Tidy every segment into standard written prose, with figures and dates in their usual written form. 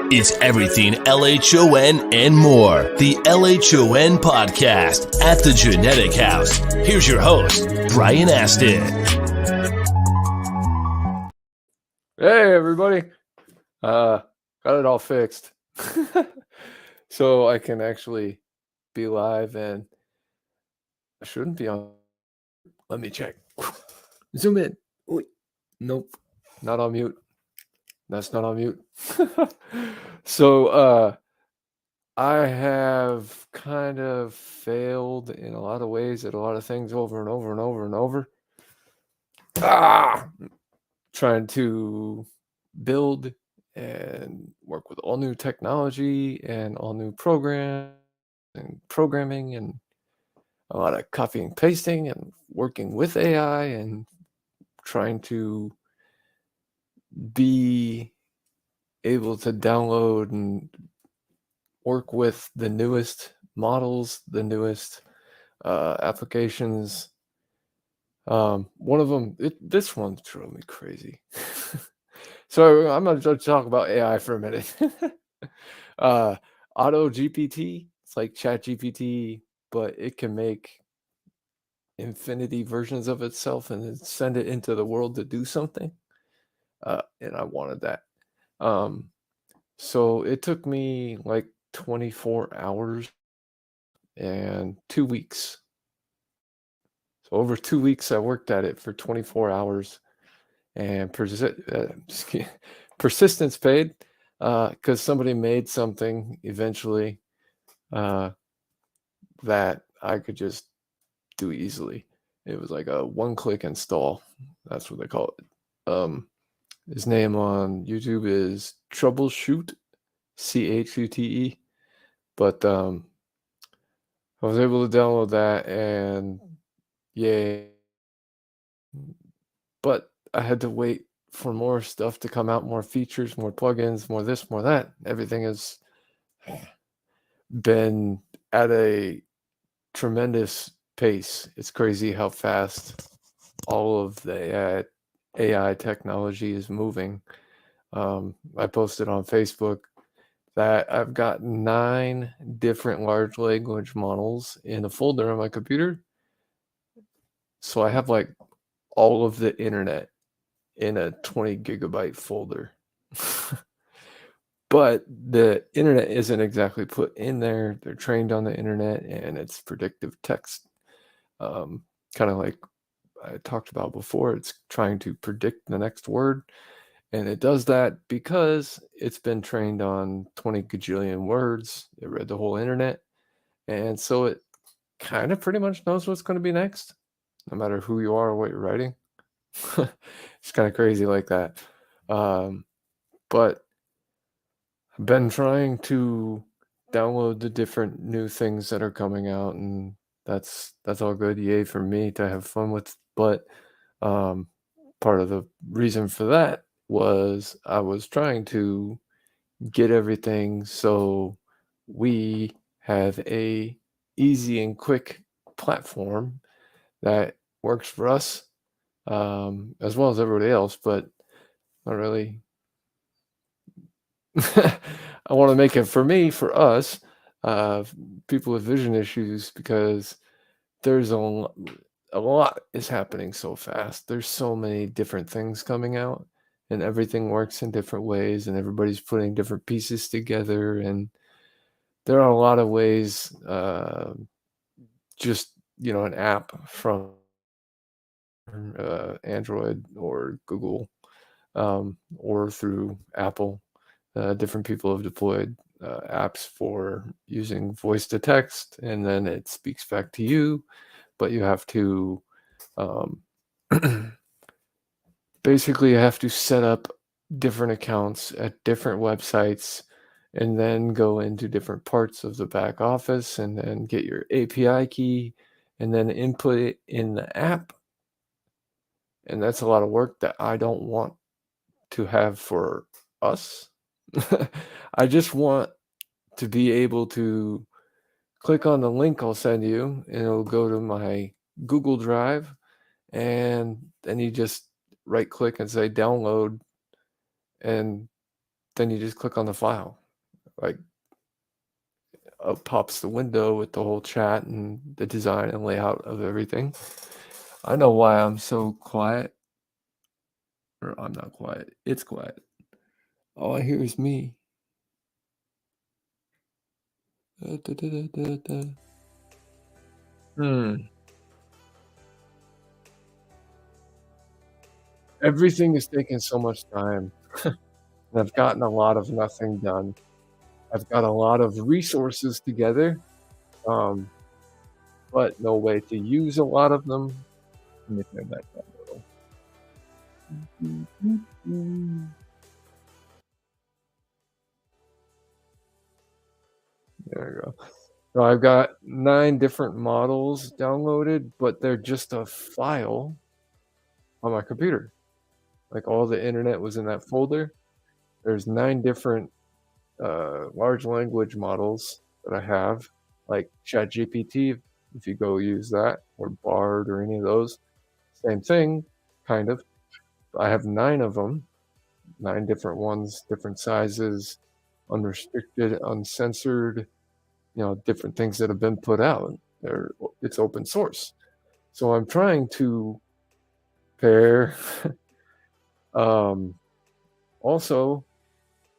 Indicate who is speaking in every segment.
Speaker 1: It's everything LHON and more. The LHON podcast at the Genetic House. Here's your host, Brian Aston.
Speaker 2: Hey, everybody. Got it all fixed. So I can actually be live, and I shouldn't be on. Let me check. Zoom in. Oy. Nope. Not on mute. That's not on mute. So I have kind of failed in a lot of ways at a lot of things over and over and over and over. Trying to build and work with all new technology and all new programs and programming and a lot of copying and pasting and working with AI and trying to be able to download and work with the newest models, the newest applications. One of them, this one drove me crazy. So I'm going to talk about AI for a minute. Auto GPT, it's like Chat GPT, but it can make infinity versions of itself and then send it into the world to do something. And I wanted that. So it took me like 24 hours and 2 weeks. So over 2 weeks, I worked at it for 24 hours, and persistence paid because somebody made something eventually that I could just do easily. It was like a one-click install. That's what they call it. His name on YouTube is Troubleshoot, Chute. But I was able to download that, and yay. But I had to wait for more stuff to come out, more features, more plugins, more this, more that. Everything has been at a tremendous pace. It's crazy how fast all of the AI technology is moving. I posted on Facebook that I've got 9 different large language models in a folder on my computer. So I have like all of the internet in a 20 gigabyte folder. But the internet isn't exactly put in there. They're trained on the internet, and it's predictive text. Kind of like I talked about before, it's trying to predict the next word. And it does that because it's been trained on 20 gajillion words. It read the whole internet. And so it kind of pretty much knows what's going to be next, no matter who you are or what you're writing. It's kind of crazy like that. But I've been trying to download the different new things that are coming out, and that's all good. Yay for me to have fun with. But part of the reason for that was I was trying to get everything so we have a easy and quick platform that works for us as well as everybody else, but not really. I want to make it for me, for us, people with vision issues, because there's a lot is happening so fast. There's so many different things coming out, and everything works in different ways, and everybody's putting different pieces together, and there are a lot of ways, just, an app from Android or Google, or through Apple. Different people have deployed apps for using voice to text, and then it speaks back to you, but you have to basically you have to set up different accounts at different websites and then go into different parts of the back office and then get your API key and then input it in the app. And that's a lot of work that I don't want to have for us. I just want to be able to click on the link I'll send you, and it'll go to my Google Drive, and then you just right click and say download, and then you just click on the file. Like, up pops the window with the whole chat and the design and layout of everything. I know why I'm so quiet. Or I'm not quiet. It's quiet. All I hear is me. Hmm. Everything is taking so much time. And I've gotten a lot of nothing done. I've got a lot of resources together, um, but no way to use a lot of them. Let me turn that down a little. There we go. So I've got 9 different models downloaded, but they're just a file on my computer. Like, all the internet was in that folder. There's 9 different large language models that I have, like ChatGPT, if you go use that, or Bard, or any of those. Same thing, kind of. I have 9 of them, 9 different ones, different sizes, unrestricted, uncensored, different things that have been put out. It's open source. So I'm trying to pair also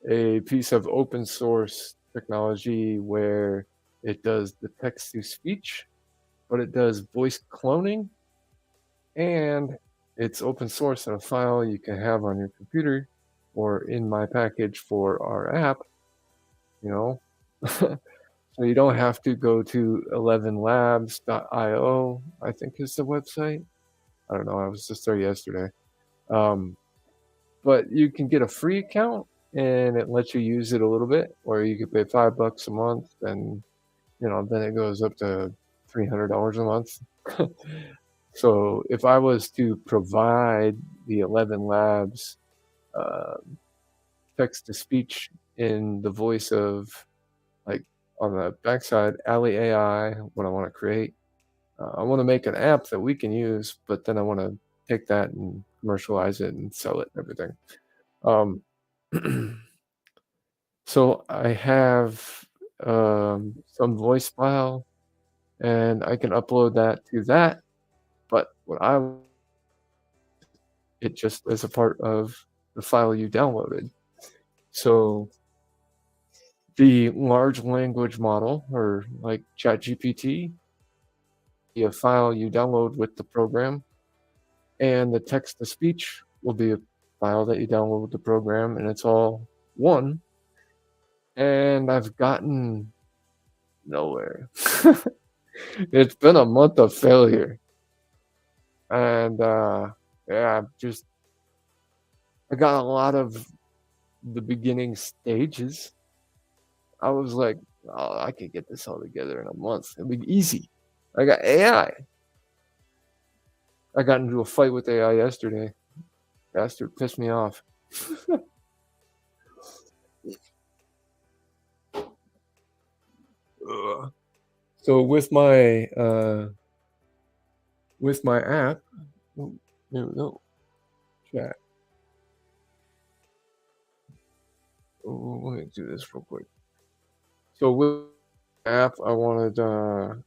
Speaker 2: a piece of open source technology where it does the text to speech, but it does voice cloning, and it's open source in a file you can have on your computer or in my package for our app, you know. So you don't have to go to 11labs.io, I think is the website. I don't know, I was just there yesterday. But you can get a free account and it lets you use it a little bit, or you could pay $5 a month, and then it goes up to $300 a month. So if I was to provide the 11 Labs text to speech in the voice of, like, on the backside, Alley AI, what I want to create, I want to make an app that we can use, but then I want to take that and commercialize it and sell it and everything. So I have some voice file, and I can upload that to that. But it just is a part of the file you downloaded. So the large language model, or like ChatGPT, a file you download with the program, and the text to speech will be a file that you download with the program, and it's all one. And I've gotten nowhere. It's been a month of failure. And yeah, I got a lot of the beginning stages. I was like, oh, I could get this all together in a month. It'd be easy. I got AI. I got into a fight with AI yesterday. Bastard pissed me off. So with my app, oh, there we go. Chat. Oh, let me do this real quick. So with the app, I wanted damn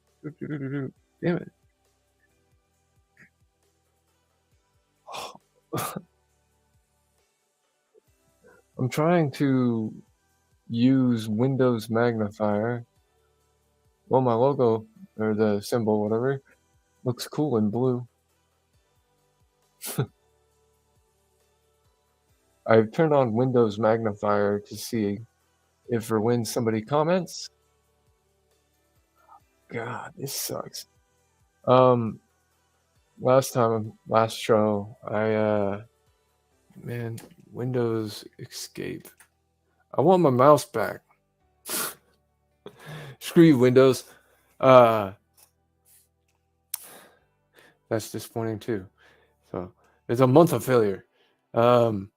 Speaker 2: it. I'm trying to use Windows magnifier. Well, my logo, or the symbol, whatever, looks cool in blue. I've turned on Windows magnifier to see if or when somebody comments. God, this sucks. Last show, man, Windows escape. I want my mouse back. Screw you, Windows. That's disappointing too. So it's a month of failure. I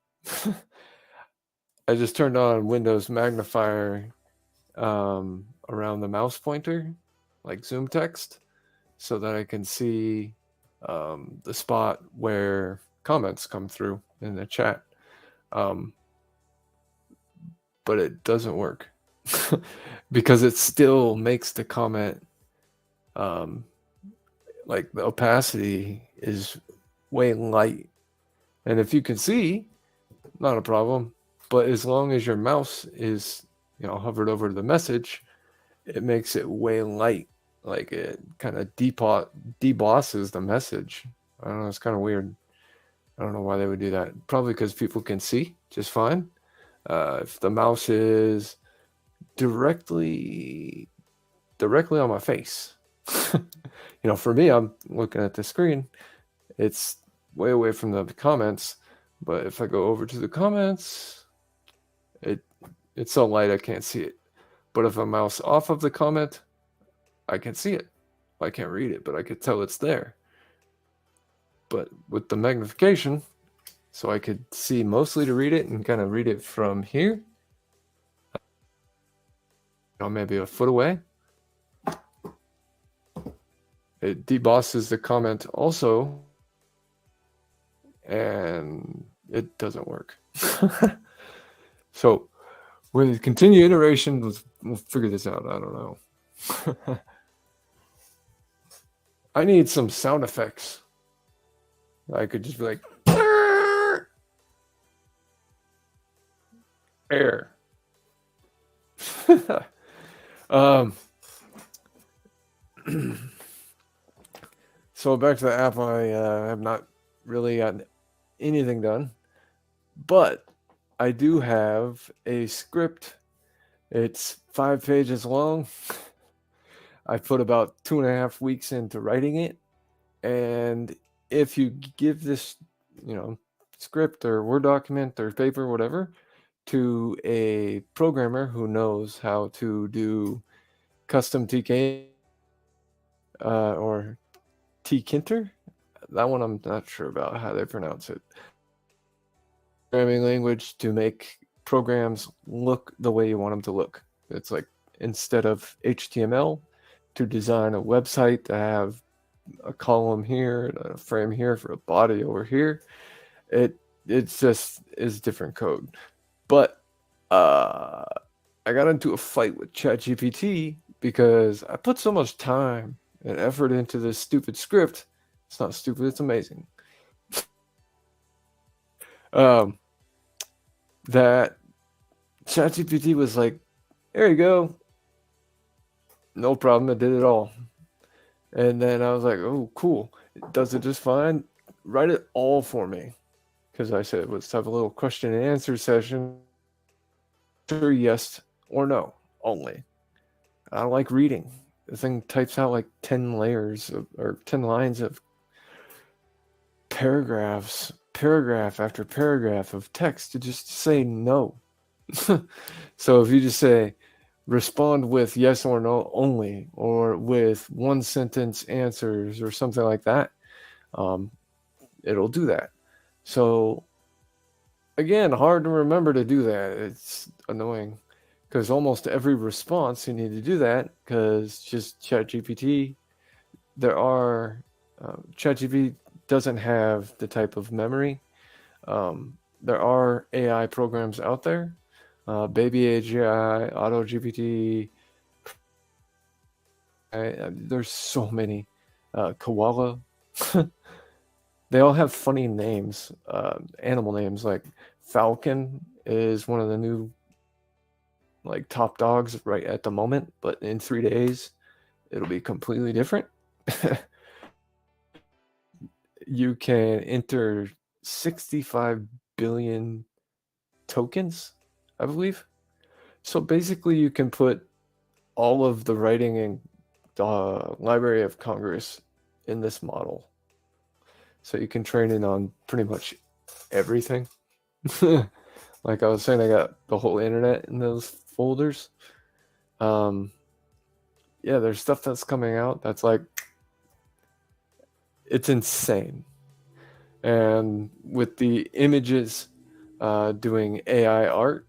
Speaker 2: just turned on Windows magnifier around the mouse pointer, like zoom text, so that I can see the spot where comments come through in the chat. but it doesn't work because it still makes the comment like the opacity is way light. And if you can see, not a problem. But as long as your mouse is, hovered over the message, it makes it way light. Like it kind of debosses the message. I don't know. It's kind of weird. I don't know why they would do that. Probably because people can see just fine. If the mouse is directly on my face, for me, I'm looking at the screen. It's way away from the comments. But if I go over to the comments, it's so light I can't see it. But if I mouse off of the comment, I can see it. I can't read it, but I could tell it's there. But with the magnification, so I could see mostly to read it and kind of read it from here, maybe a foot away. It debosses the comment also, and it doesn't work. So with continued iteration, we'll figure this out. I don't know. I need some sound effects. I could just be like, air. So back to the app, I have not really gotten anything done, but I do have a script. It's 5 pages long. I put about 2.5 weeks into writing it. And if you give this, script or Word document or paper, whatever, to a programmer who knows how to do custom TK or tkinter, that one I'm not sure about how they pronounce it. Programming language to make programs look the way you want them to look. It's like instead of HTML, to design a website to have a column here and a frame here for a body over here, it just is different code. But I got into a fight with ChatGPT because I put so much time and effort into this stupid script. It's not stupid, it's amazing. That ChatGPT was like, there you go. No problem, it did it all. And then I was like, oh, cool. It does it just fine. Write it all for me. Because I said, let's have a little question and answer session. Sure, yes or no only. I don't like reading. The thing types out like 10 layers or 10 lines of paragraph after paragraph of text to just say no. So if you just say, respond with yes or no only, or with one sentence answers or something like that, it'll do that. So again, hard to remember to do that. It's annoying because almost every response you need to do that because just ChatGPT, ChatGPT doesn't have the type of memory. There are AI programs out there. Baby AGI, AutoGPT. There's so many. Koala. They all have funny names, animal names. Like Falcon is one of the new top dogs right at the moment, but in 3 days it'll be completely different. You can enter 65 billion tokens, I believe. So basically you can put all of the writing in the Library of Congress in this model. So you can train it on pretty much everything. Like I was saying, I got the whole internet in those folders. Yeah, there's stuff that's coming out that's like, it's insane. And with the images doing AI art,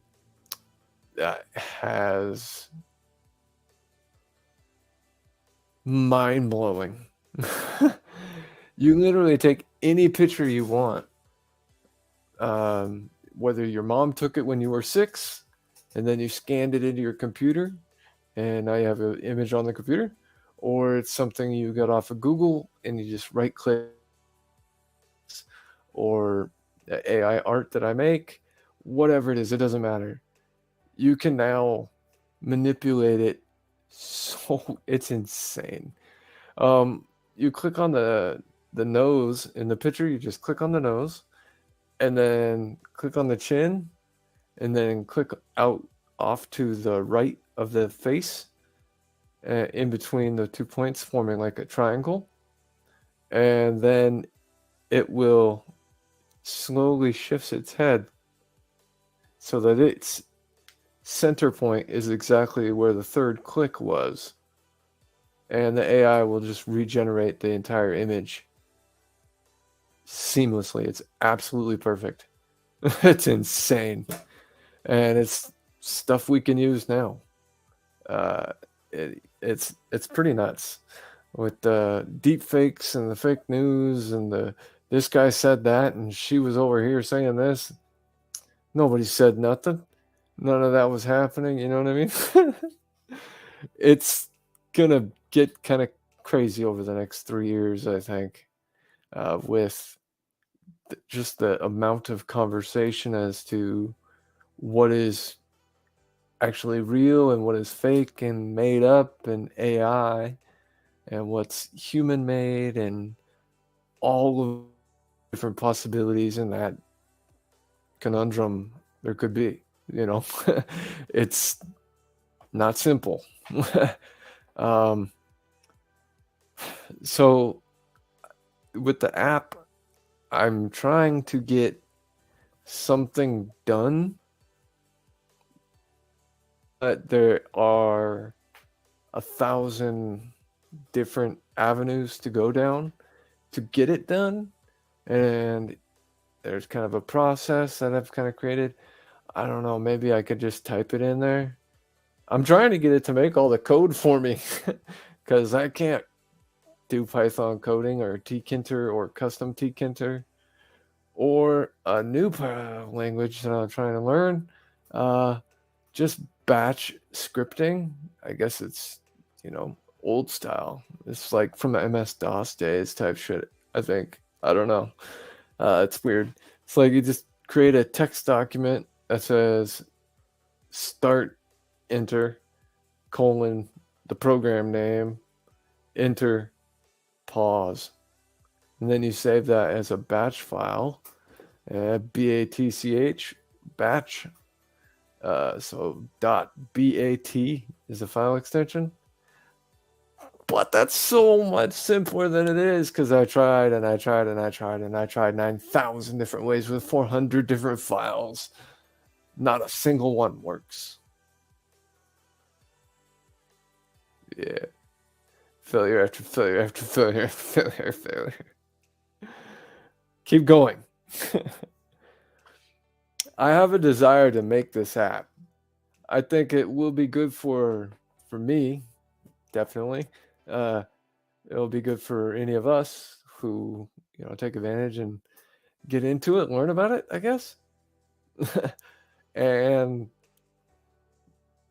Speaker 2: that has mind-blowing. You literally take any picture you want, whether your mom took it when you were 6 and then you scanned it into your computer, and now you have an image on the computer, or it's something you got off of Google and you just right click, or AI art that I make, whatever it is, it doesn't matter. You can now manipulate it, so it's insane. You click on the nose in the picture, you just click on the nose, and then click on the chin, and then click out off to the right of the face, in between the 2 points, forming like a triangle. And then it will slowly shifts its head so that its center point is exactly where the third click was. And the AI will just regenerate the entire image seamlessly. It's absolutely perfect. It's insane. And it's stuff we can use now. It's pretty nuts with the deep fakes and the fake news and this guy said that and she was over here saying this. Nobody said nothing. None of that was happening. You know what I mean? It's gonna get kind of crazy over the next 3 years, I think, with just the amount of conversation as to what is actually real and what is fake and made up and AI, and what's human made, and all of different possibilities in that conundrum there could be. It's not simple. So with the app, I'm trying to get something done, but there are 1,000 different avenues to go down to get it done, and there's kind of a process that I've kind of created. I don't know, maybe I could just type it in there. I'm trying to get it to make all the code for me because I can't do Python coding or tkinter or custom tkinter or a new language that I'm trying to learn. Just batch scripting. I guess it's, old style. It's like from the MS-DOS days type shit, I think. I don't know. It's weird. It's like you just create a text document that says start, enter, colon, the program name, enter, pause. And then you save that as a batch file, BATCH, batch. So .bat is the file extension. But that's so much simpler than it is because I tried 9,000 different ways with 400 different files. Not a single one works. Yeah. Failure after failure after failure after failure. Keep going. I have a desire to make this app. I think it will be good for me, definitely. It'll be good for any of us who, take advantage and get into it, learn about it, I guess. And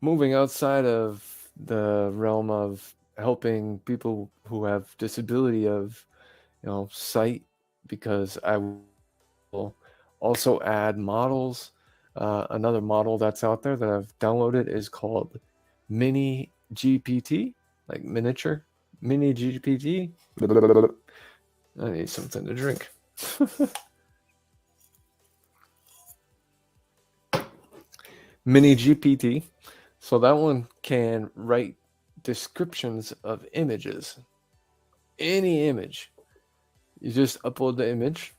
Speaker 2: moving outside of the realm of helping people who have disability of, sight, because I will also add models. Another model that's out there that I've downloaded is called Mini GPT, like miniature Mini GPT. I need something to drink. Mini GPT. So that one can write descriptions of images. Any image. You just upload the image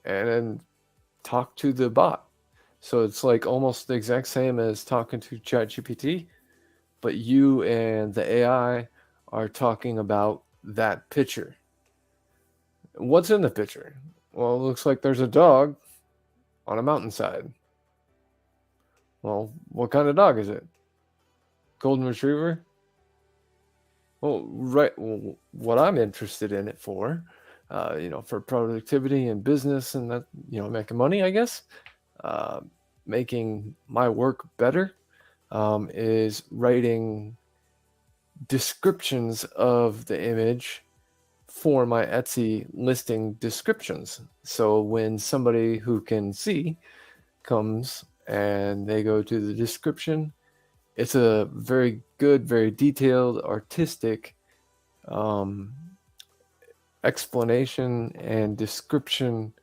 Speaker 2: and then talk to the bot. So it's like almost the exact same as talking to ChatGPT, but you and the AI are talking about that picture. What's in the picture? Well, it looks like there's a dog on a mountainside. Well, what kind of dog is it? Golden Retriever? Well, right. Well, what I'm interested in it for, for productivity and business and that, making money, I guess. making my work better is writing descriptions of the image for my Etsy listing descriptions. So when somebody who can see comes and they go to the description, it's a very good, very detailed, artistic explanation and description,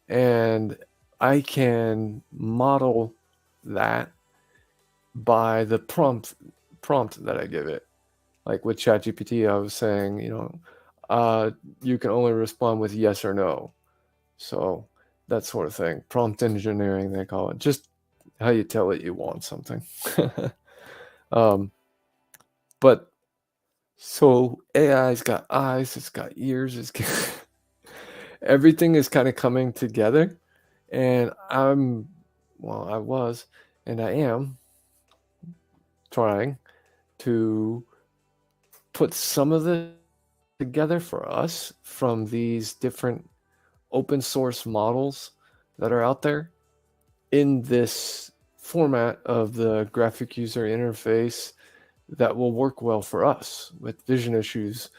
Speaker 2: and I can model that by the prompt that I give it. Like with ChatGPT, I was saying, you can only respond with yes or no. So that sort of thing. Prompt engineering, they call it. Just how you tell it you want something. But so AI's got eyes, it's got ears, everything is kind of coming together. And I was, and I am trying to put some of this together for us from these different open source models that are out there in this format of the graphic user interface that will work well for us with vision issues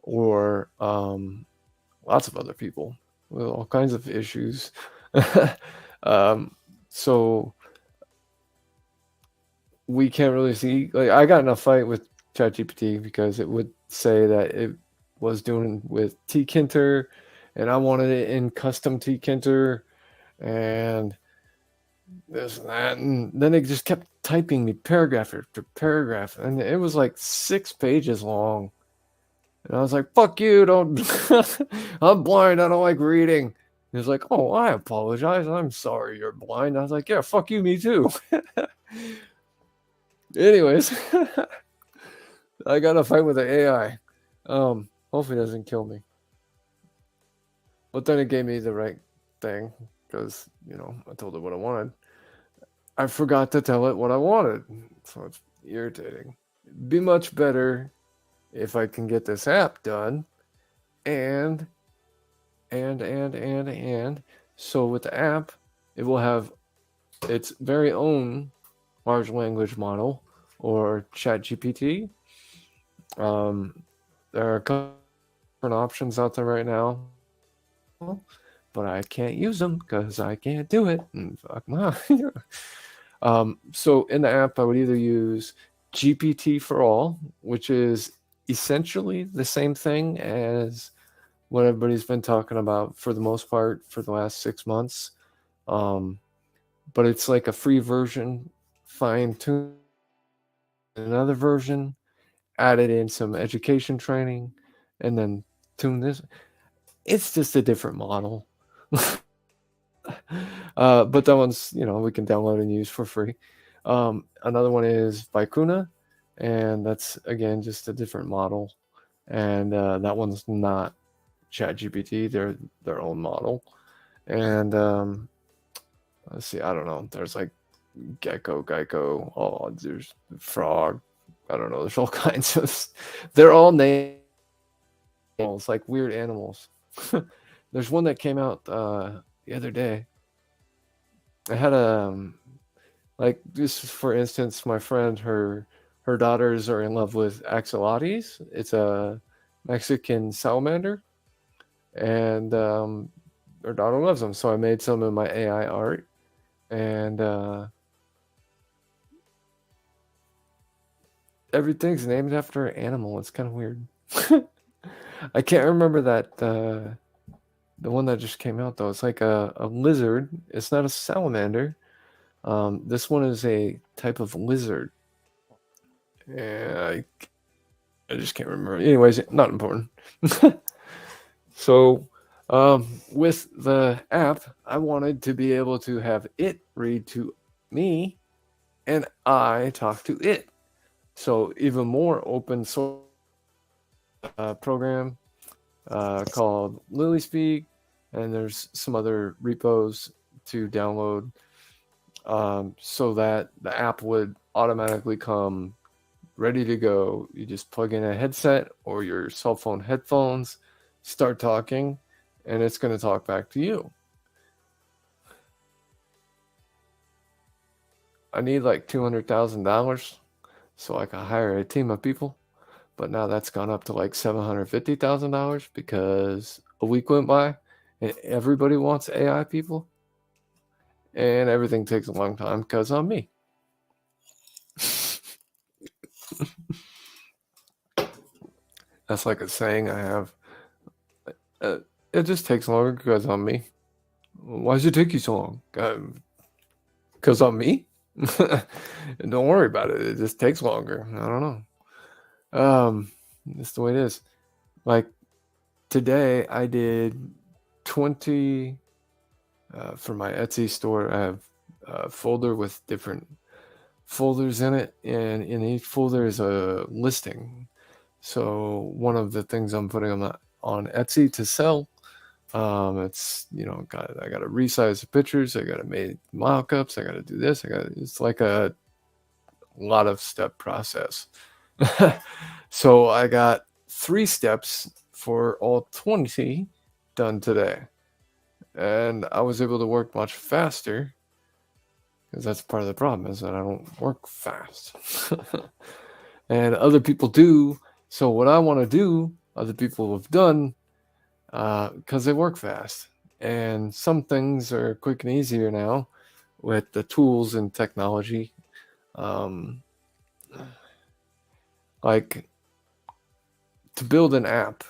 Speaker 2: or lots of other people with all kinds of issues. So we can't really see. Like, I got in a fight with ChatGPT because it would say that it was doing with tkinter, and I wanted it in custom tkinter, and this and that, and then it just kept typing me paragraph after paragraph, and it was like 6 pages long. And I was like, "Fuck you! Don't." I'm blind. I don't like reading. He was like, "Oh, I apologize. I'm sorry you're blind." I was like, "Yeah, fuck you, me too." Anyways, I got a fight with the AI. Hopefully it doesn't kill me. But then it gave me the right thing because, I told it what I wanted. I forgot to tell it what I wanted, so it's irritating. It'd be much better if I can get this app done, and so with the app, it will have its very own large language model or ChatGPT. There are a couple different options out there right now, but I can't use them because I can't do it. And fuck my. So in the app, I would either use GPT for all, which is essentially the same thing as what everybody's been talking about for the most part for the last 6 months. But it's like a free version, fine-tuned another version, added in some education training, and then tune this. It's just a different model. But that one's, we can download and use for free. Another one is Vicuna, and that's, again, just a different model. And that one's not ChatGPT. They're their own model. And let's see, I don't know. There's like Geico. Oh, there's Frog. I don't know. There's all kinds of. They're all named animals, like weird animals. There's one that came out the other day. I had like, this, for instance, my friend, her daughters are in love with axolotls. It's a Mexican salamander, and her daughter loves them. So I made some of my AI art, and everything's named after an animal. It's kind of weird. I can't remember that the one that just came out though. It's like a lizard. It's not a salamander. This one is a type of lizard. Yeah, I just can't remember. Anyways, not important. So, with the app, I wanted to be able to have it read to me, and I talk to it. So, even more open source program called LilySpeak, and there's some other repos to download, so that the app would automatically come ready to go. You just plug in a headset or your cell phone headphones, start talking, and it's going to talk back to you. I need like $200,000 so I can hire a team of people. But now that's gone up to like $750,000 because a week went by and everybody wants AI people. And everything takes a long time because I'm me. That's like a saying I have. It just takes longer because I'm me. Why does it take you so long? Because I'm me? Don't worry about it. It just takes longer. I don't know. That's the way it is. Like today, I did 20 for my Etsy store. I have a folder with different folders in it, and in each folder is a listing. So one of the things I'm putting on Etsy to sell, it's I got to resize the pictures, I got to make mock-ups, I got to do this, it's like a lot of step process. So I got 3 steps for all 20 done today, and I was able to work much faster because that's part of the problem, is that I don't work fast. And other people do. So what I want to do, other people have done, because they work fast. And some things are quick and easier now with the tools and technology. Like to build an app,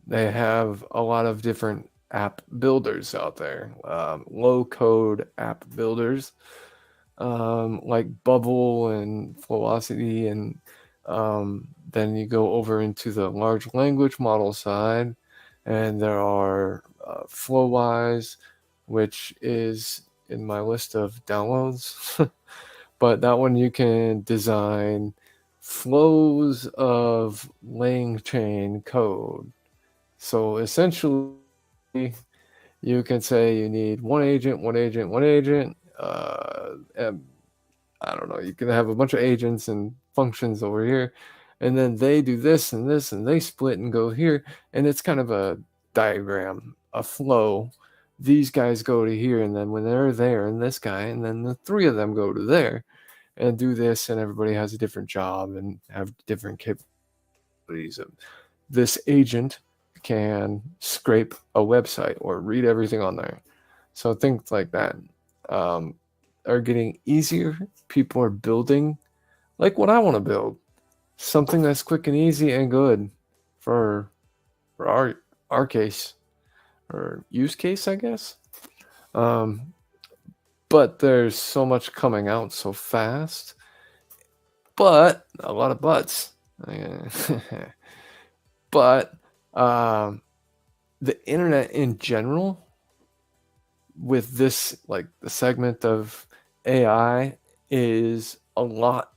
Speaker 2: they have a lot of different app builders out there, low code app builders, like Bubble and Velocity, and then you go over into the large language model side, and there are Flowwise, which is in my list of downloads. But that one you can design flows of LangChain code. So essentially, you can say you need one agent, one agent, one agent. And I don't know, you can have a bunch of agents and functions over here, and then they do this and this, and they split and go here, and it's kind of a diagram, a flow. These guys go to here, and then when they're there, and this guy, and then the 3 of them go to there and do this, and everybody has a different job and have different capabilities. This agent can scrape a website or read everything on there. So things like that are getting easier. People are building like what I want to build, something that's quick and easy and good for our case or use case, I guess. But there's so much coming out so fast, but a lot of buts. But the internet in general, with this, like the segment of AI, is a lot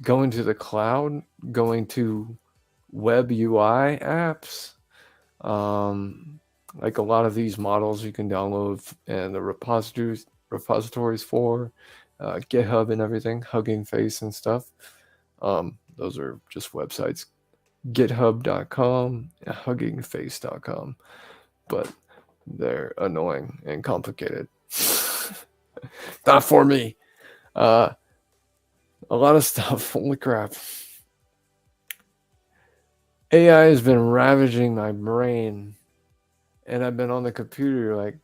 Speaker 2: going to the cloud, going to web UI apps. Like a lot of these models you can download, and the repositories for GitHub and everything, Hugging Face and stuff. Those are just websites, github.com and huggingface.com, but they're annoying and complicated. Not for me. A lot of stuff. Holy crap. AI has been ravaging my brain, and I've been on the computer like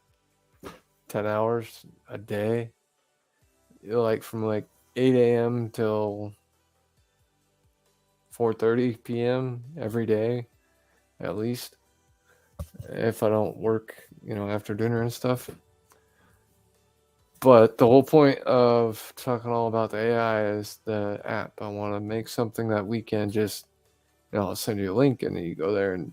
Speaker 2: 10 hours a day, like from like 8 a.m. till 4:30 p.m. every day, at least, if I don't work, after dinner and stuff. But the whole point of talking all about the AI is the app. I want to make something that we can just, I'll send you a link, and then you go there, and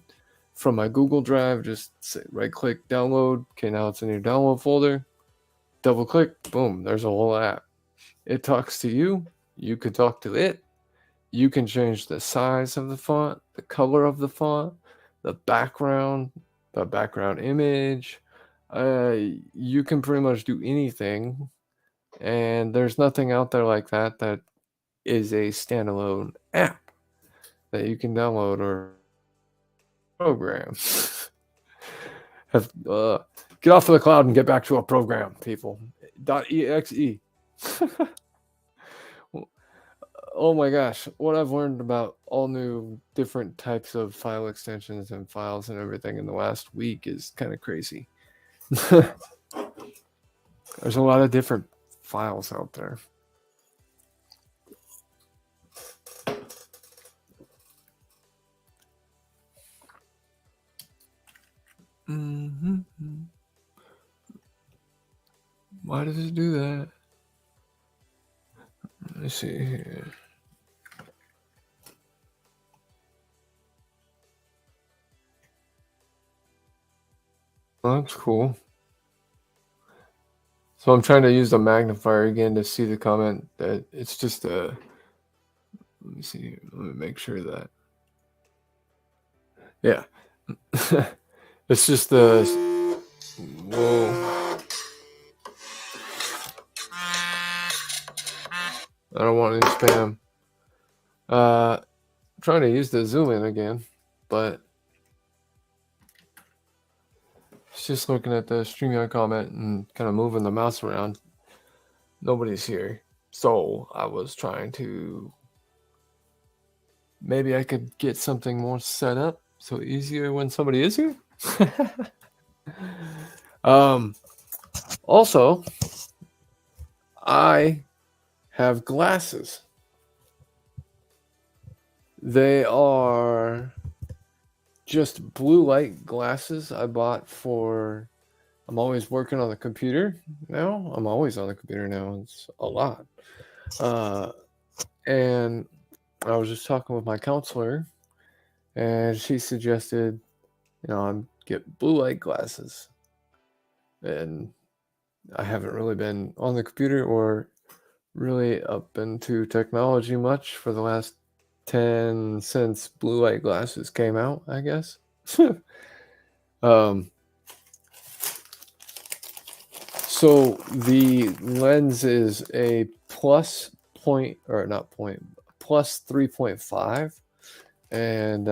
Speaker 2: from my Google Drive, just right click, download. Okay, now it's in your download folder. Double click, boom, there's a whole app. It talks to you. You can talk to it. You can change the size of the font, the color of the font, the background image. You can pretty much do anything, and there's nothing out there like that is a standalone app that you can download or program. Get off of the cloud and get back to a program, people. .exe. Oh my gosh, what I've learned about all new different types of file extensions and files and everything in the last week is kind of crazy. There's a lot of different files out there. Mm-hmm. Why does it do that? Let me see here. Well, that's cool. So I'm trying to use the magnifier again to see the comment that it's just a. Let me see. Let me make sure that. Yeah. It's just the. Whoa. I don't want any spam. I'm trying to use the zoom in again, but it's just looking at the StreamYard comment and kind of moving the mouse around. Nobody's here. So I was trying to. Maybe I could get something more set up so easier when somebody is here. Also, I have glasses. They are just blue light glasses I bought for. I'm always working on the computer now. I'm always on the computer now. It's a lot. And I was just talking with my counselor, and she suggested, I get blue light glasses. And I haven't really been on the computer or really up into technology much for the last 10 since blue light glasses came out, I guess. So the lens is a plus 3.5, and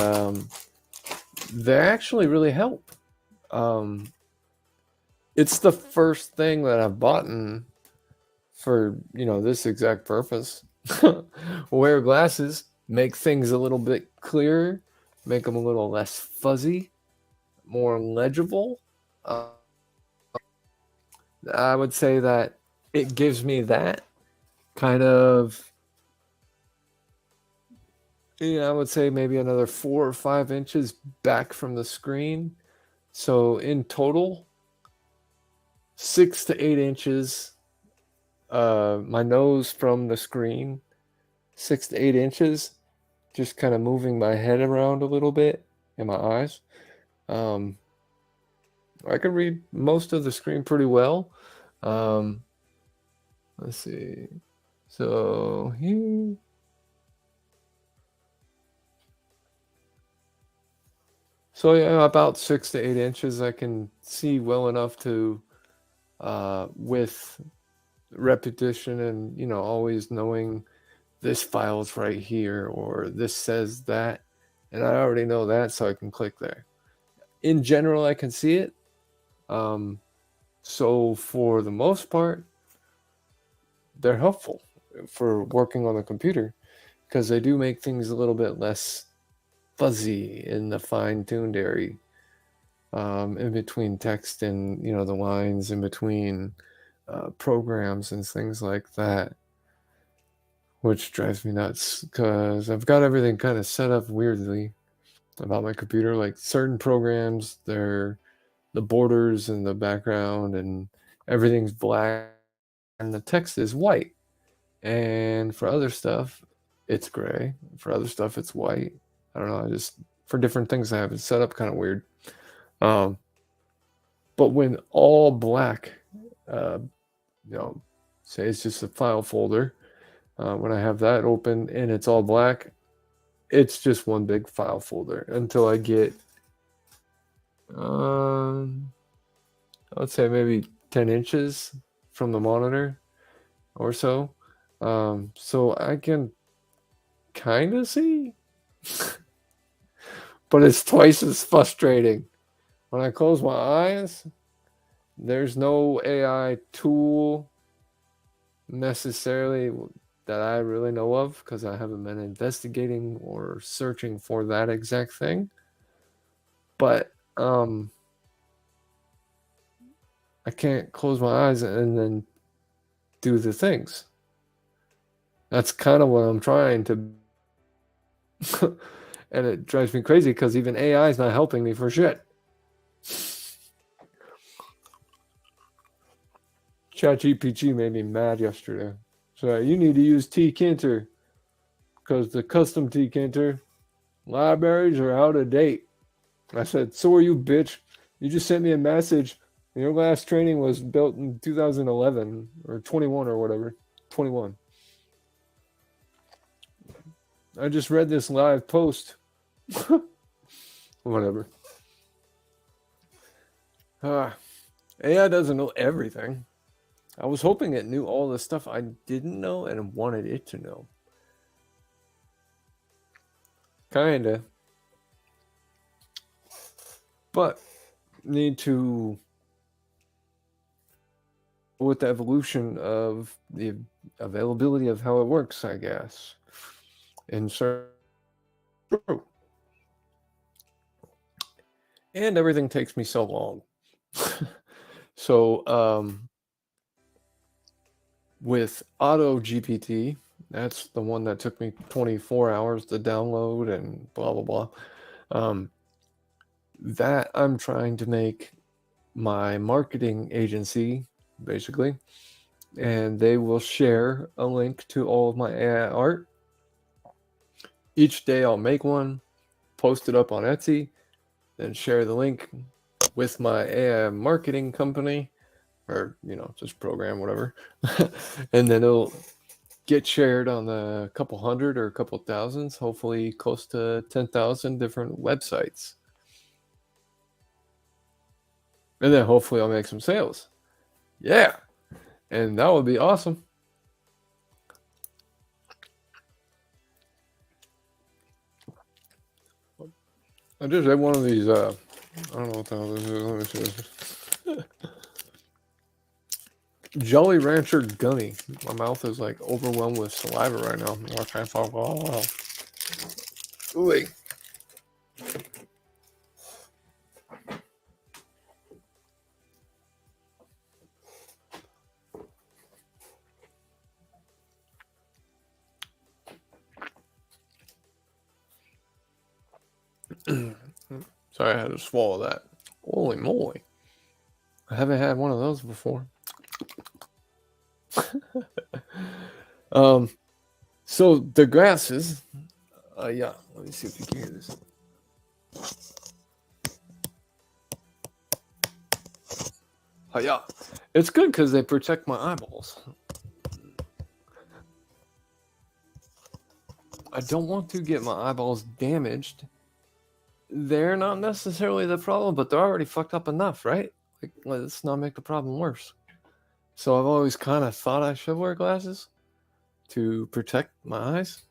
Speaker 2: they actually really help. It's the first thing that I've bought for this exact purpose. Wear glasses, make things a little bit clearer, make them a little less fuzzy, more legible. I would say that it gives me that kind of, I would say maybe another 4 or 5 inches back from the screen. So in total, 6 to 8 inches, my nose from the screen, 6 to 8 inches, just kind of moving my head around a little bit and my eyes. I can read most of the screen pretty well. Let's see. So here. So yeah, about 6 to 8 inches, I can see well enough to, with repetition and always knowing this file's right here or this says that, and I already know that, so I can click there. In general, I can see it. So for the most part, they're helpful for working on the computer because they do make things a little bit less fuzzy in the fine-tuned area, in between text and the lines in between programs and things like that, which drives me nuts because I've got everything kind of set up weirdly about my computer. Like certain programs, they're the borders and the background and everything's black and the text is white, and for other stuff it's gray, for other stuff it's white. I don't know, I just, for different things I have it set up kind of weird. But when all black, say it's just a file folder, when I have that open and it's all black, it's just one big file folder until I get, I would say maybe 10 inches from the monitor or so. So I can kind of see, but it's twice as frustrating. When I close my eyes, there's no AI tool necessarily that I really know of, because I haven't been investigating or searching for that exact thing. But I can't close my eyes and then do the things. That's kind of what I'm trying to. And it drives me crazy because even AI is not helping me for shit. ChatGPT made me mad yesterday. So you need to use tkinter because the custom tkinter libraries are out of date. I said, so are you, bitch. You just sent me a message. Your last training was built in 2011 or 21 or whatever. 21. I just read this live post. Whatever. AI doesn't know everything. I was hoping it knew all the stuff I didn't know and wanted it to know. Kinda. But need to, with the evolution of the availability of how it works, I guess. And so, and everything takes me so long. So, with Auto GPT, that's the one that took me 24 hours to download and blah, blah, blah. That I'm trying to make my marketing agency, basically, and they will share a link to all of my AI art. Each day I'll make one, post it up on Etsy, then share the link with my AI marketing company, or, just program, whatever. And then it'll get shared on a couple hundred or a couple thousands, hopefully close to 10,000 different websites. And then hopefully I'll make some sales. Yeah. And that would be awesome. I just had one of these, I don't know what the hell this is. Let me see this. Jolly Rancher gummy. My mouth is like overwhelmed with saliva right now. I can't talk. Oh. Ooh. Sorry, I had to swallow that. Holy moly. I haven't had one of those before. So the grasses, yeah, let me see if you can hear this. Yeah, it's good because they protect my eyeballs. I don't want to get my eyeballs damaged. They're not necessarily the problem, but they're already fucked up enough, right? Like, let's not make the problem worse. So I've always kind of thought I should wear glasses to protect my eyes,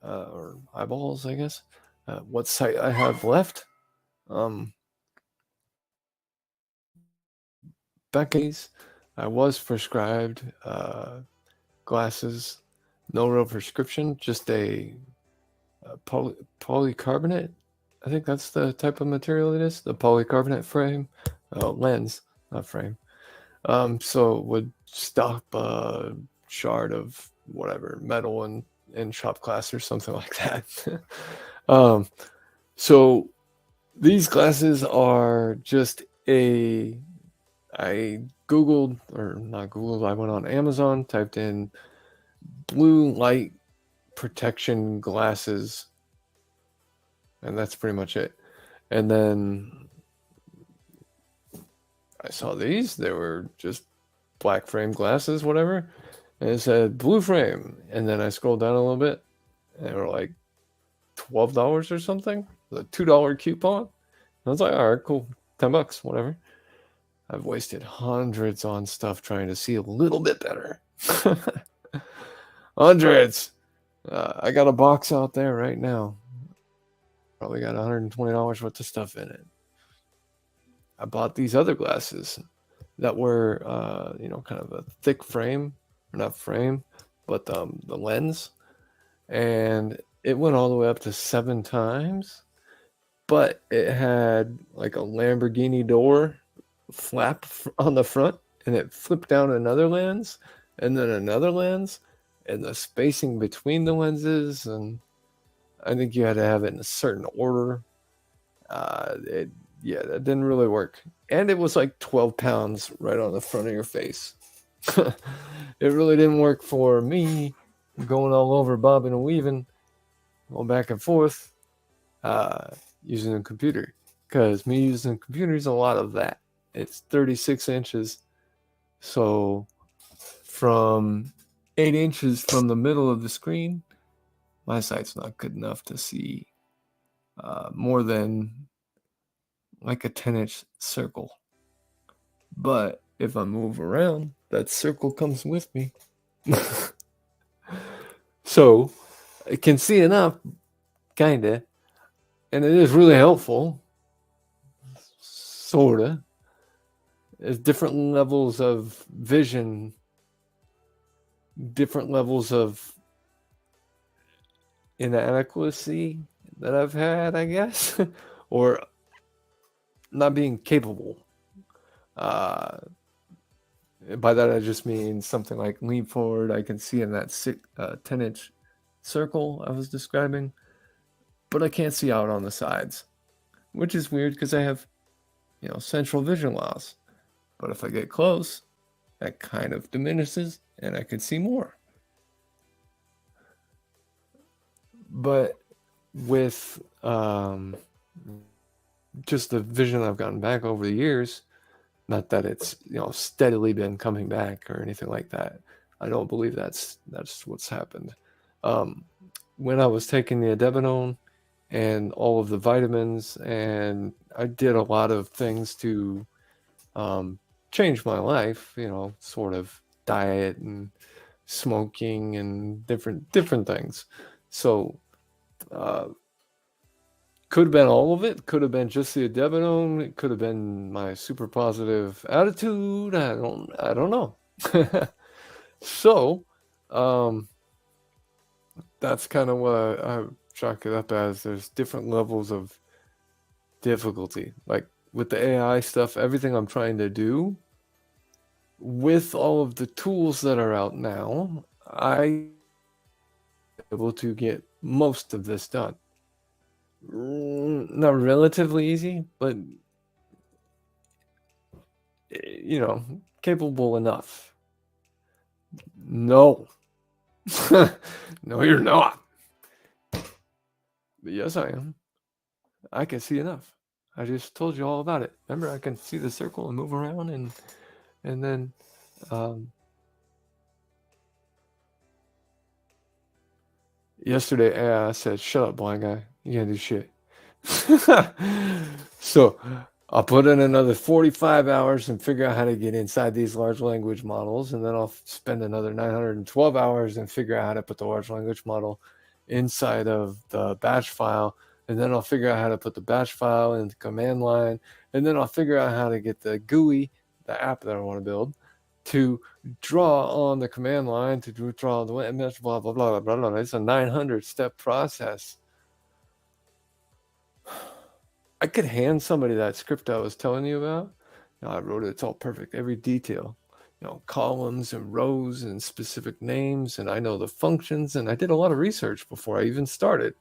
Speaker 2: or eyeballs, I guess. What sight I have left. Back days, I was prescribed glasses, no real prescription, just a polycarbonate. I think that's the type of material it is, the polycarbonate frame, lens, not frame. So it would stop a shard of whatever metal in shop glass or something like that. So these glasses are just I Googled, or not Googled, I went on Amazon, typed in blue light protection glasses, and that's pretty much it. And then I saw these. They were just black frame glasses, whatever. And it said blue frame. And then I scrolled down a little bit, and they were like $12 or something. The $2 coupon. And I was like, all right, cool. $10, whatever. I've wasted hundreds on stuff trying to see a little bit better. Hundreds. I got a box out there right now. Probably got $120 worth of stuff in it. I bought these other glasses that were, kind of a thick frame, or not frame, but the lens, and it went all the way up to 7 times, but it had like a Lamborghini door flap on the front, and it flipped down another lens, and then another lens, and the spacing between the lenses, and I think you had to have it in a certain order. That didn't really work. And it was like 12 pounds right on the front of your face. It really didn't work for me going all over, bobbing and weaving, going back and forth, using a computer. Because me using a computer is a lot of that. It's 36 inches. So from 8 inches from the middle of the screen, my sight's not good enough to see more than like a 10-inch circle. But if I move around, that circle comes with me. So I can see enough, kinda, and it is really helpful, sorta. There's different levels of vision, different levels of inadequacy that I've had, I guess, or not being capable. By that I just mean something like lean forward. I can see in that 10-inch circle I was describing, but I can't see out on the sides, which is weird because I have, central vision loss. But if I get close, that kind of diminishes and I can see more. But with just the vision I've gotten back over the years, not that it's steadily been coming back or anything like that. I don't believe that's what's happened. When I was taking the Adebinone and all of the vitamins, and I did a lot of things to change my life, sort of diet and smoking and different things. So could have been all of it. Could have been just the Adebinone. It could have been my super positive attitude. I don't know. So that's kind of what I chalk it up as. There's different levels of difficulty. Like with the AI stuff, everything I'm trying to do, with all of the tools that are out now, I'm able to get most of this done. Not relatively easy, but capable enough. No. No, you're not. But yes, I am. I can see enough. I just told you all about it. Remember, I can see the circle and move around, and then yesterday I said, "Shut up, blind guy. You can't do shit." So I'll put in another 45 hours and figure out how to get inside these large language models, and then I'll spend another 912 hours and figure out how to put the large language model inside of the batch file, and then I'll figure out how to put the batch file in the command line, and then I'll figure out how to get the GUI, the app that I want to build, to draw on the command line, to draw the image, blah, blah, blah, blah, blah. It's a 900-step process. I could hand somebody that script I was telling you about. I wrote it. It's all perfect. Every detail, columns and rows and specific names. And I know the functions. And I did a lot of research before I even started.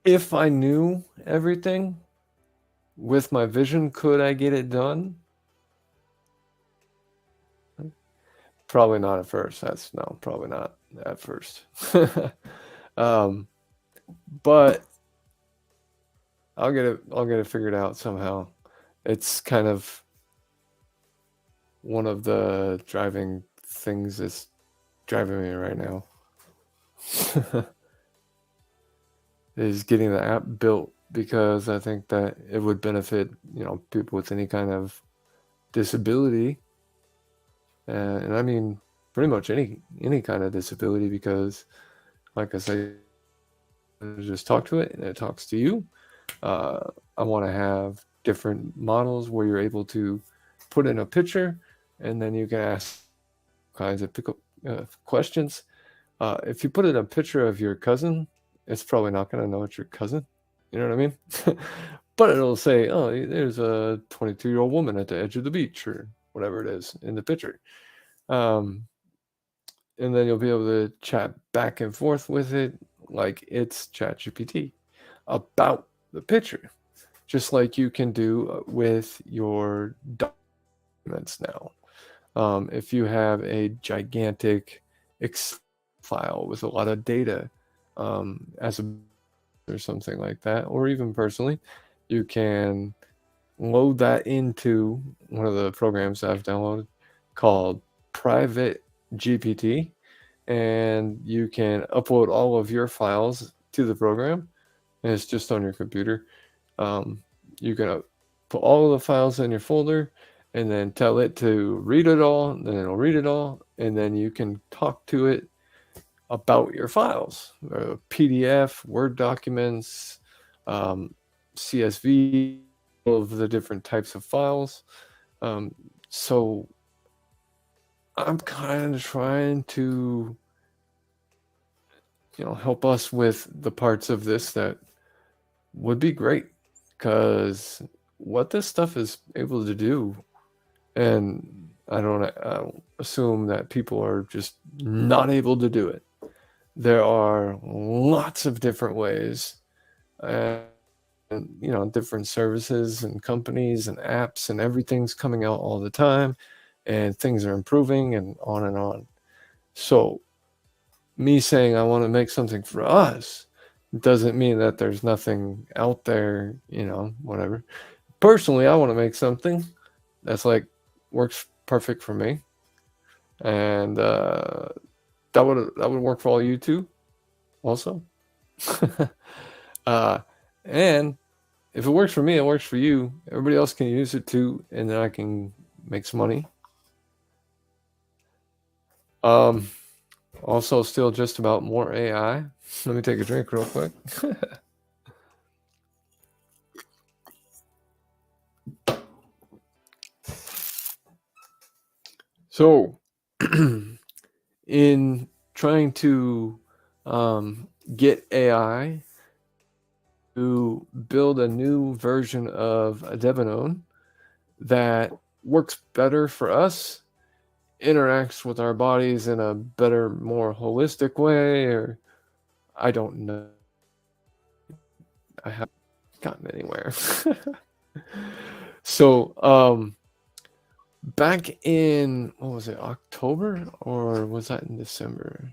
Speaker 2: If I knew everything with my vision, could I get it done? Probably not at first. Probably not at first. But I'll get it figured out somehow. It's kind of one of the driving things that's driving me right now. Is getting the app built, because I think that it would benefit, people with any kind of disability. And I mean, pretty much any kind of disability, because like I say, just talk to it and it talks to you. I want to have different models where you're able to put in a picture, and then you can ask kinds of pick up questions. If you put in a picture of your cousin, it's probably not going to know it's your cousin. You know what I mean? But it'll say, oh, there's a 22-year-old woman at the edge of the beach, or whatever it is in the picture. And then you'll be able to chat back and forth with it like it's ChatGPT about the picture, just like you can do with your documents now. If you have a gigantic Excel file with a lot of data as a or something like that, or even personally, you can load that into one of the programs I've downloaded called Private GPT, and you can upload all of your files to the program, and it's just on your computer. You can put all of the files in your folder, and then tell it to read it all, and then it'll read it all, and then you can talk to it about your files, PDF, Word documents, CSV, all of the different types of files. So I'm kind of trying to, help us with the parts of this that would be great, because what this stuff is able to do, and I don't assume that people are just not able to do it. There are lots of different ways, and different services and companies and apps, and everything's coming out all the time, and things are improving, and on and on. So me saying I want to make something for us doesn't mean that there's nothing out there, whatever. Personally, I want to make something that's like works perfect for me, and that would work for all you too, also. And if it works for me, it works for you. Everybody else can use it too, and then I can make some money. Also, still just about more AI. Let me take a drink real quick. So, in trying to get AI to build a new version of a Devanone that works better for us, interacts with our bodies in a better, more holistic way, or I don't know. I haven't gotten anywhere. So, back in, what was it, October, or was that in December?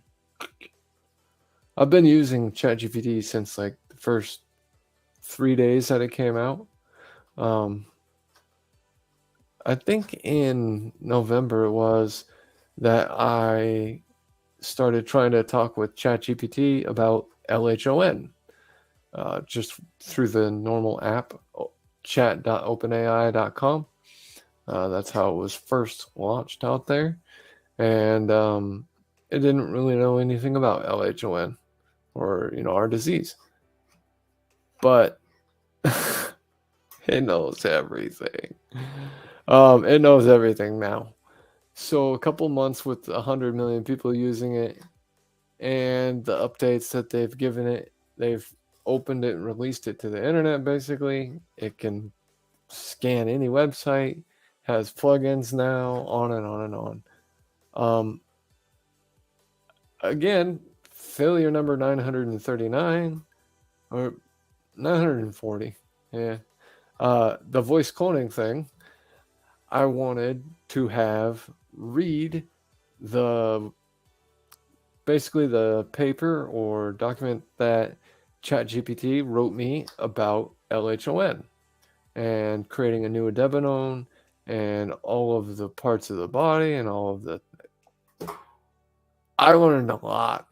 Speaker 2: I've been using ChatGPT since like the first 3 days that it came out. I think in November it was that I started trying to talk with ChatGPT about LHON, just through the normal app, chat.openai.com. That's how it was first launched out there. And it didn't really know anything about LHON or, our disease. But it knows everything. It knows everything now. So a couple months with 100 million people using it, and the updates that they've given it, they've opened it and released it to the internet, basically. It can scan any website, has plugins now, on and on and on. Again, failure number 939, or 940, yeah. The voice cloning thing, I wanted to have read basically the paper or document that ChatGPT wrote me about LHON and creating a new Devanone and all of the parts of the body and all of the. I learned a lot.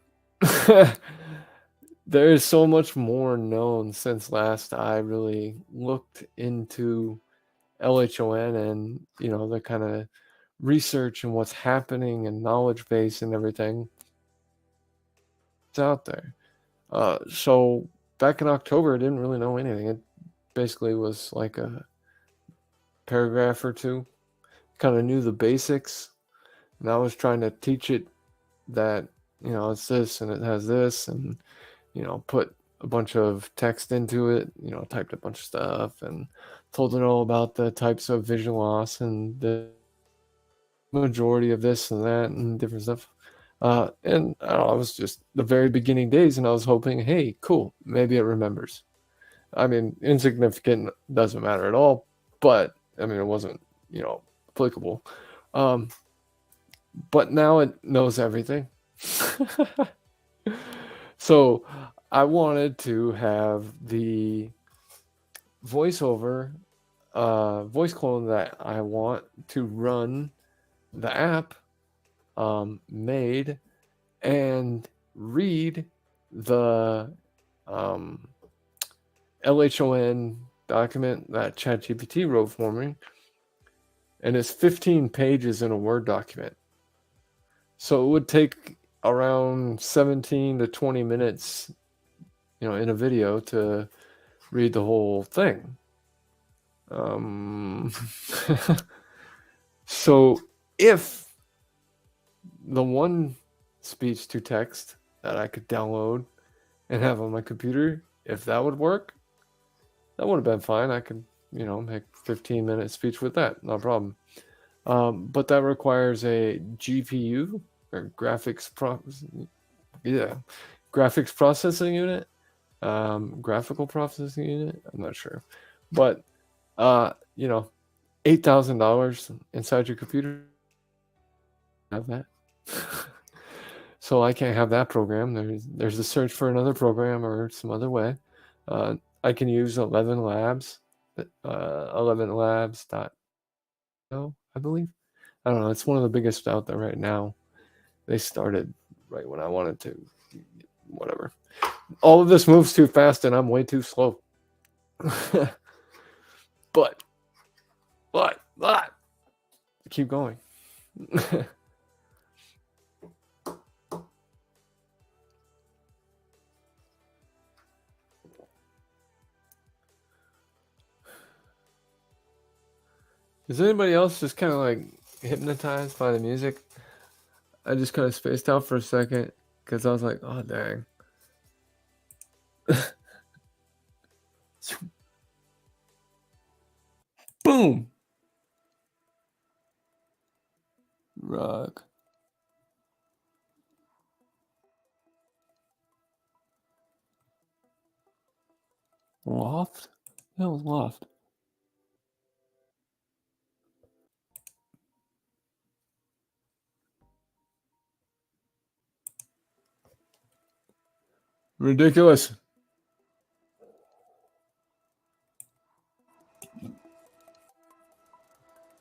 Speaker 2: There is so much more known since last I really looked into LHON and, the kind of research and what's happening and knowledge base and everything. It's out there. So back in October, I didn't really know anything. It basically was like a paragraph or two. kind of knew the basics, and I was trying to teach it that, it's this and it has this, and, put a bunch of text into it, typed a bunch of stuff and told it all about the types of vision loss and the majority of this and that and different stuff. And I don't know, I was just the very beginning days, and I was hoping, hey, cool, maybe it remembers. I mean, insignificant, doesn't matter at all, but I mean, it wasn't, applicable. But now it knows everything. So I wanted to have the voiceover, voice clone that I want to run the app made and read the LHON document that ChatGPT wrote for me, and it's 15 pages in a Word document. So it would take around 17 to 20 minutes, in a video to read the whole thing. So if the one speech to text that I could download and have on my computer, if that would work, that would have been fine. I could, make 15-minute speech with that, no problem. But that requires a GPU or graphics processing unit, graphical processing unit. I'm not sure, but $8,000 inside your computer. Have that. So I can't have that program. There's a search for another program or some other way. I can use 11 Labs, 11 Labs. I believe. I don't know. It's one of the biggest out there right now. They started right when I wanted to. Whatever. All of this moves too fast, and I'm way too slow. But keep going. Is anybody else just kind of like hypnotized by the music? I just kind of spaced out for a second because I was like, oh, dang. Boom. Rock. Loft? That was loft. Ridiculous.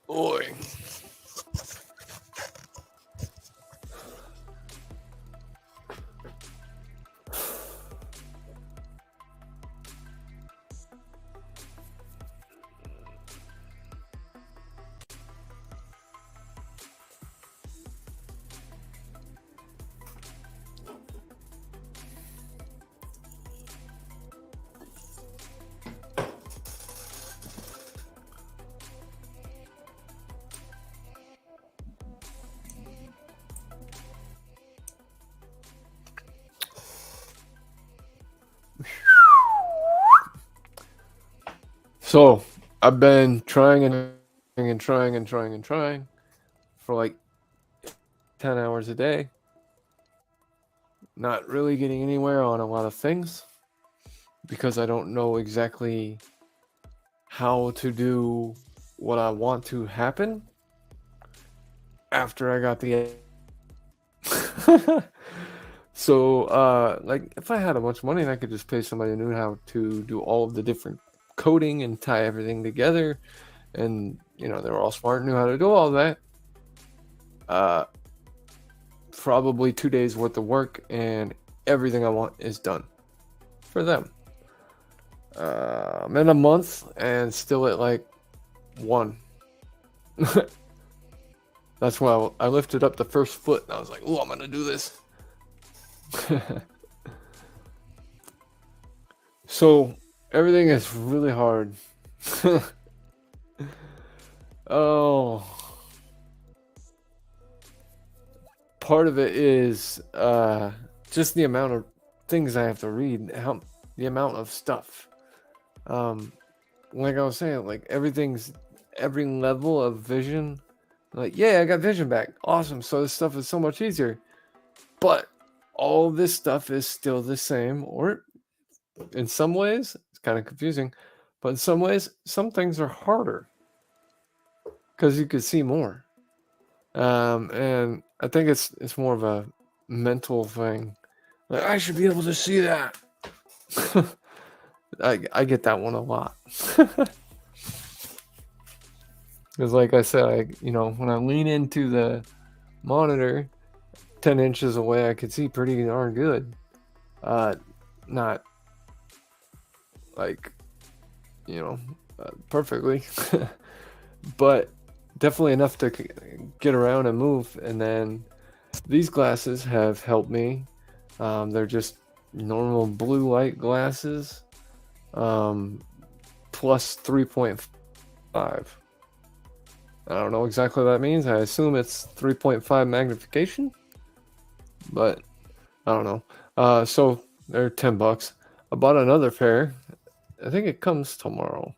Speaker 2: Oi. So I've been trying for like 10 hours a day. Not really getting anywhere on a lot of things because I don't know exactly how to do what I want to happen after I got the So like if I had a bunch of money and I could just pay somebody who knew how to do all of the different coding and tie everything together, and they were all smart and knew how to do all that, probably 2 days worth of work and everything I want is done for them. I'm in a month and still at like 1. That's why I lifted up the first foot and I was like, oh, I'm gonna do this. So everything is really hard. Oh, part of it is just the amount of things I have to read, the amount of stuff. Like I was saying, like every level of vision. Like, yeah, I got vision back. Awesome. So this stuff is so much easier. But all this stuff is still the same, or in some ways, it's kind of confusing. But in some ways, some things are harder because you could see more. And I think it's more of a mental thing. Like, I should be able to see that. I get that one a lot. Because like I said, when I lean into the monitor 10 inches away, I could see pretty darn good. Not like, perfectly, but definitely enough to get around and move. And then these glasses have helped me. They're just normal blue light glasses, plus 3.5. I don't know exactly what that means. I assume it's 3.5 magnification, but I don't know. So they're $10. I bought another pair. I think it comes tomorrow.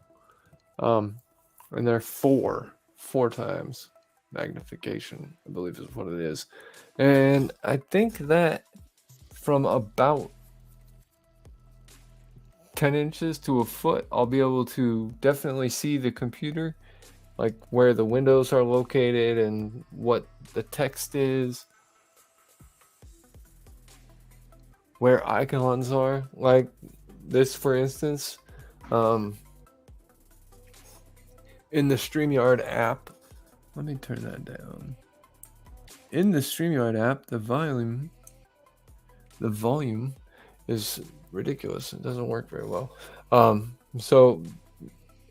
Speaker 2: And they're four times magnification, I believe is what it is. And I think that from about 10 inches to a foot, I'll be able to definitely see the computer, like where the windows are located and what the text is, where icons are. Like this, for instance, in the StreamYard app, let me turn that down. In the StreamYard app, the volume is ridiculous. It doesn't work very well. So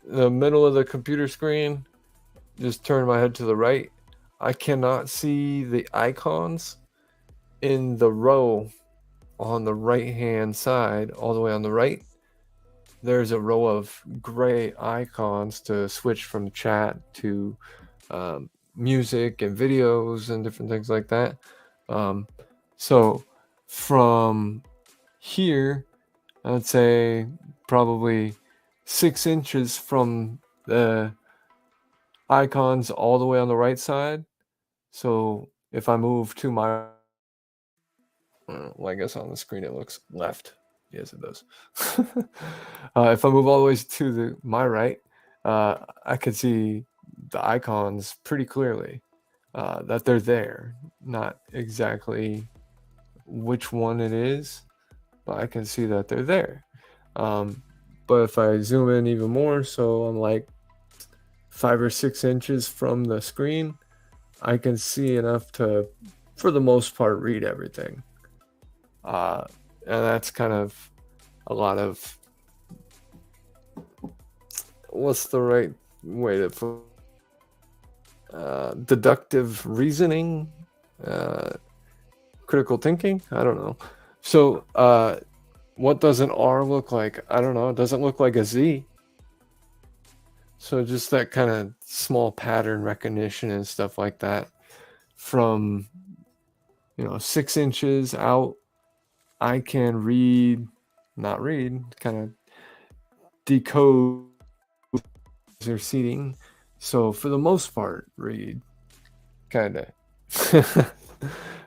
Speaker 2: the middle of the computer screen, just turn my head to the right. I cannot see the icons in the row on the right hand side, all the way on the right. There's a row of gray icons to switch from chat to music and videos and different things like that. So from here, I'd say probably 6 inches from the icons all the way on the right side. So if I move to my, well, I guess on the screen it looks left. Yes, it does. If I move all the way to my right, I can see the icons pretty clearly, that they're there. Not exactly which one it is, but I can see that they're there. But if I zoom in even more, so I'm like 5 or 6 inches from the screen, I can see enough to, for the most part, read everything. And that's kind of a lot of, what's the right way to put, deductive reasoning, critical thinking. I don't know. So what does an R look like? I don't know. It doesn't look like a Z. So just that kind of small pattern recognition and stuff like that from 6 inches out, I can kind of decode their seating. So for the most part, read kind of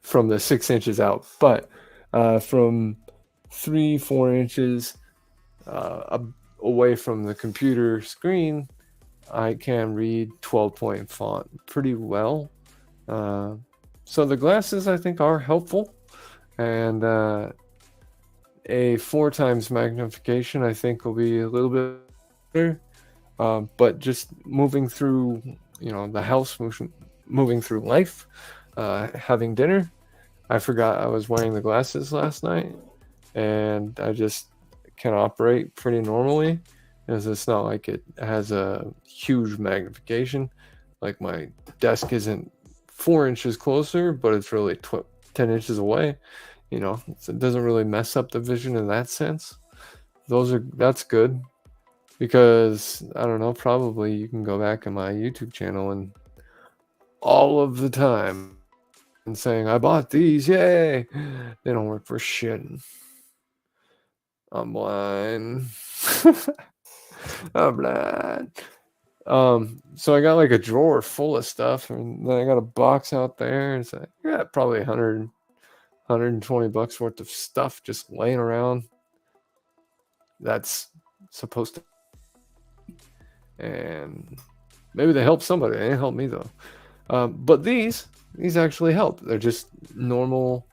Speaker 2: from the 6 inches out, but from 3-4 inches away from the computer screen, I can read 12-point font pretty well. So the glasses, I think, are helpful, and a 4 times magnification, I think, will be a little bit better. But just moving through, the house, moving through life, having dinner, I forgot I was wearing the glasses last night, and I just can operate pretty normally, as it's not like it has a huge magnification. Like my desk isn't 4 inches closer, but it's really 10 inches away. It doesn't really mess up the vision in that sense. That's good, because I don't know, probably you can go back in my YouTube channel and all of the time and saying, I bought these, yay. They don't work for shit. I'm blind. I'm blind. So I got like a drawer full of stuff, and then I got a box out there. It's like, I got probably $120 worth of stuff just laying around. That's supposed to, and maybe they help somebody. They didn't help me though. But these actually help. They're just normal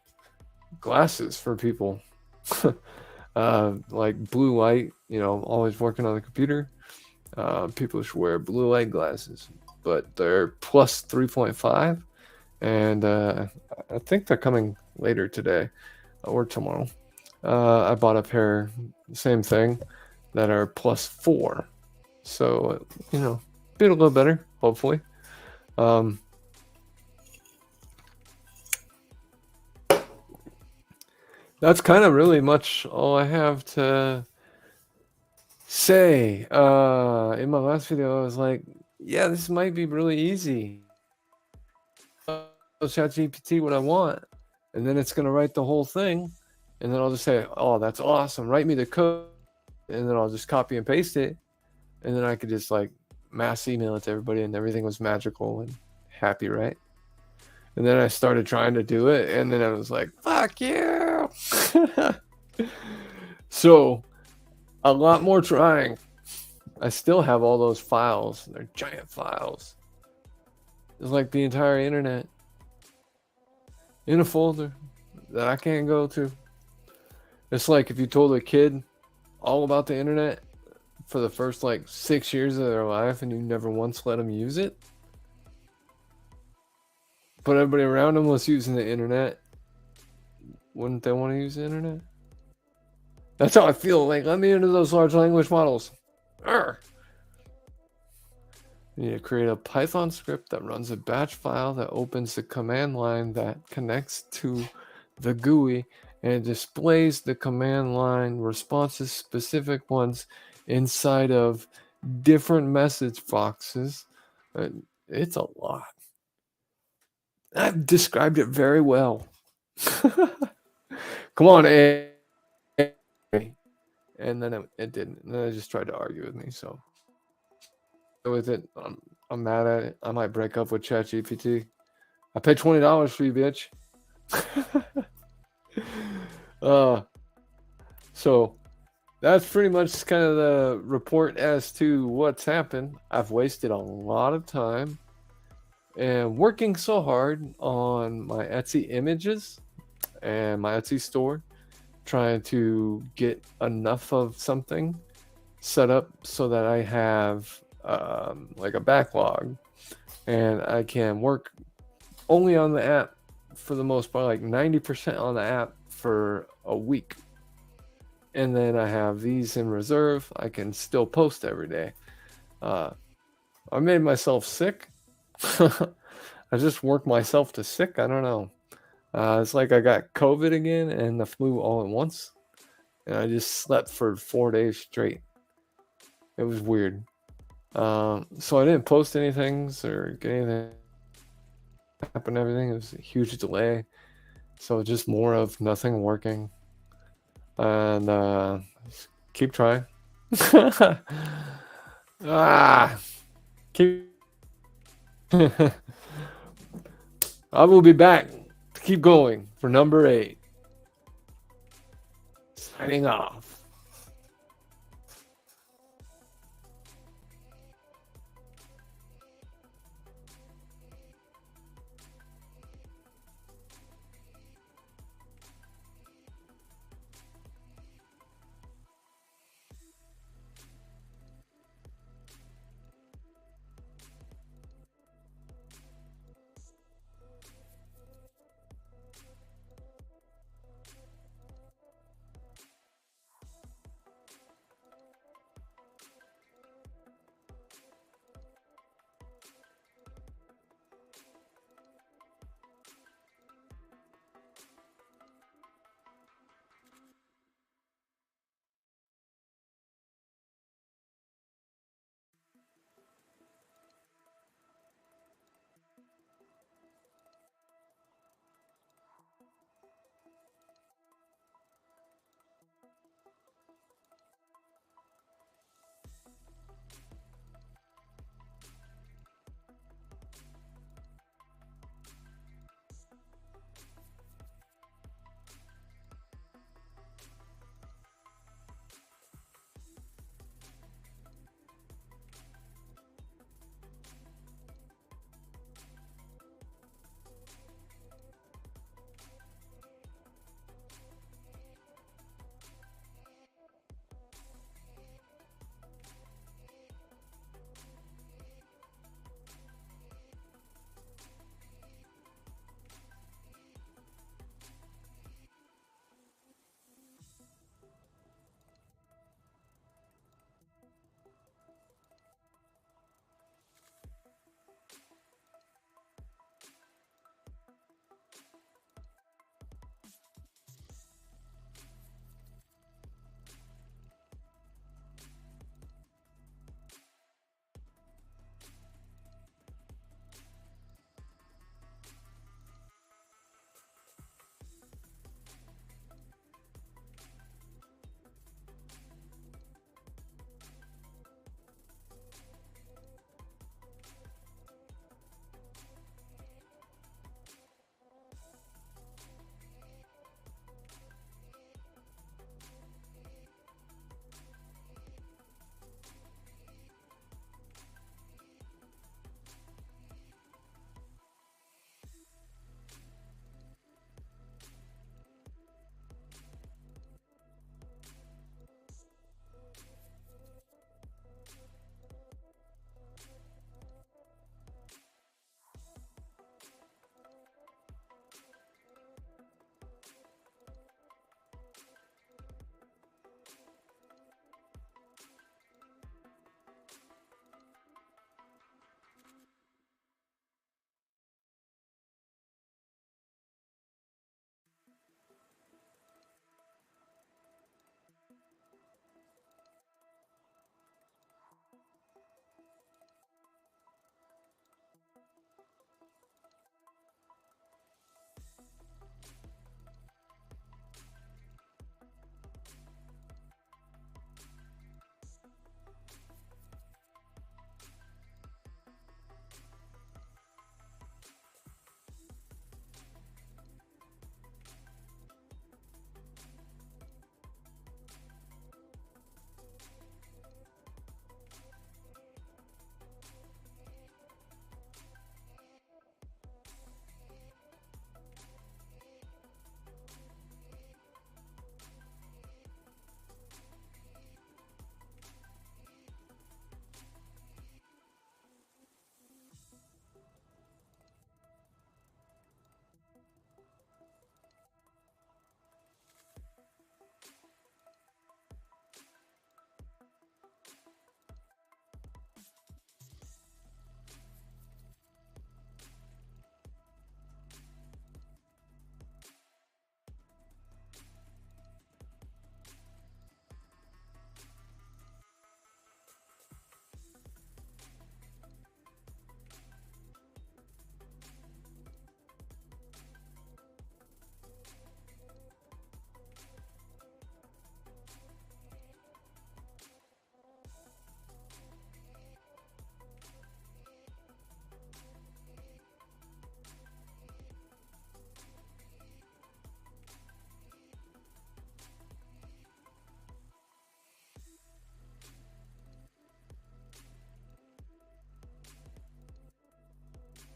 Speaker 2: glasses for people. Like blue light, always working on the computer. People should wear blue light glasses, but they're plus 3.5, and I think they're coming later today or tomorrow. I bought a pair, same thing, that are plus 4, so be a little better, hopefully. That's kind of really much all I have to say. In my last video, I was like, yeah, this might be really easy. ChatGPT what I want, and then it's going to write the whole thing, and then I'll just say, oh, that's awesome, write me the code, and then I'll just copy and paste it, and then I could just like mass email it to everybody, and everything was magical and happy, right? And then I started trying to do it, and then I was like, fuck you. So a lot more trying. I still have all those files. They're giant files. It's like the entire internet in a folder that I can't go to. It's like if you told a kid all about the internet for the first like 6 years of their life and you never once let them use it, but everybody around them was using the internet, wouldn't they want to use the internet? That's how I feel. Like, let me into those large language models. Arr! You need to create a Python script that runs a batch file that opens the command line that connects to the GUI and displays the command line responses, specific ones, inside of different message boxes. It's a lot. I've described it very well. Come on, A. And then it didn't. And then it just tried to argue with me. So with it, I'm mad at it. I might break up with ChatGPT. I paid $20 for you, bitch. So that's pretty much kind of the report as to what's happened. I've wasted a lot of time and working so hard on my Etsy images and my Etsy store, trying to get enough of something set up so that I have like a backlog, and I can work only on the app for the most part, like 90% on the app for a week. And then I have these in reserve. I can still post every day. I made myself sick. I just worked myself to sick. I don't know. It's like I got COVID again and the flu all at once. And I just slept for 4 days straight. It was weird. So I didn't post anything or get anything happen. Everything. It was a huge delay. So just more of nothing working. And keep trying. Keep. I will be back to keep going for number 8. Signing off.